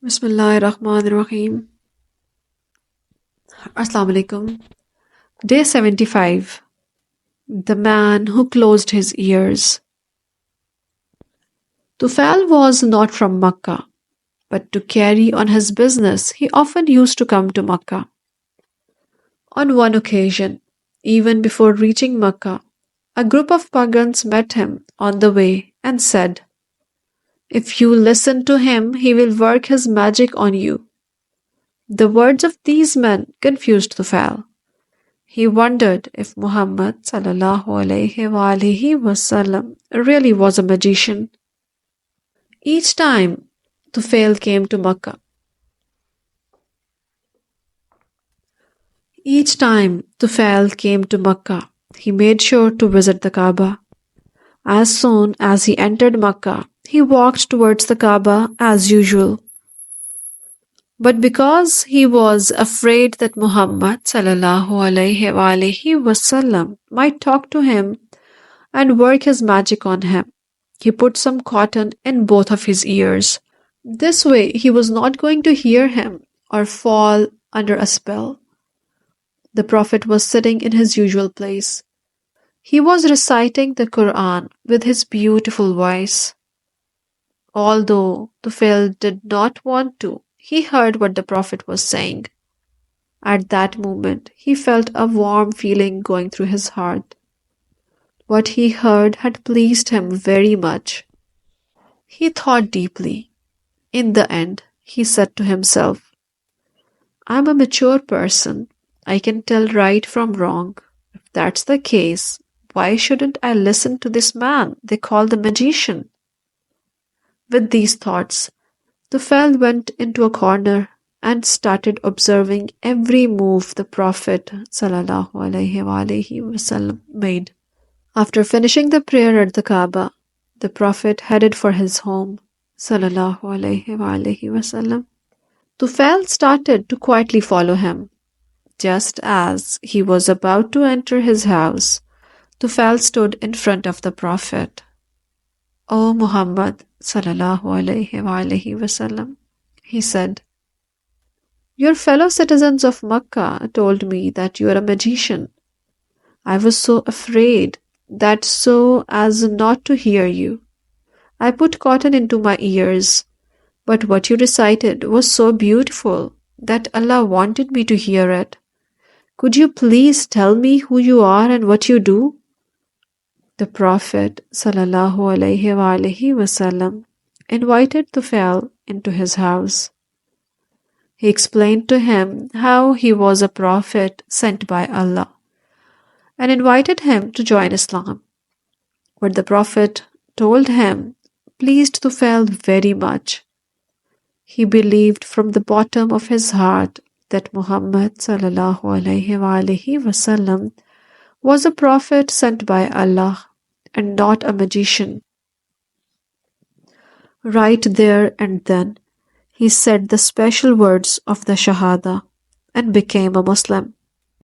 Bismillahirrahmanirrahim. Assalamu alaikum. Day 75. The man who closed his ears. Tufail was not from Makkah, but to carry on his business, he often used to come to Makkah. On one occasion, even before reaching Makkah, a group of pagans met him on the way and said, "If you listen to him, he will work his magic on you." The words of these men confused Tufail. He wondered if Muhammad SAWW really was a magician. Each time Tufail came to Makkah, he made sure to visit the Kaaba. As soon as he entered Makkah, he walked towards the Kaaba as usual. But because he was afraid that Muhammad ﷺ might talk to him and work his magic on him, he put some cotton in both of his ears. This way he was not going to hear him or fall under a spell. The Prophet was sitting in his usual place. He was reciting the Quran with his beautiful voice. Although Tufail did not want to, he heard what the Prophet was saying. At that moment, he felt a warm feeling going through his heart. What he heard had pleased him very much. He thought deeply. In the end, he said to himself, "I'm a mature person. I can tell right from wrong. If that's the case, why shouldn't I listen to this man they call the magician?" With these thoughts, Tufail went into a corner and started observing every move the Prophet ﷺ made. After finishing the prayer at the Kaaba, the Prophet headed for his home ﷺ. Tufail started to quietly follow him. Just as he was about to enter his house, Tufail stood in front of the Prophet. "O Muhammad ﷺ, he said, "your fellow citizens of Makkah told me that you are a magician. I was so afraid that so as not to hear you, I put cotton into my ears. But what you recited was so beautiful that Allah wanted me to hear it. Could you please tell me who you are and what you do?" The Prophet ﷺ invited Tufail into his house. He explained to him how he was a prophet sent by Allah and invited him to join Islam. What the Prophet told him pleased Tufail very much. He believed from the bottom of his heart that Muhammad ﷺ was a prophet sent by Allah and not a magician. Right there and then, he said the special words of the Shahada and became a Muslim.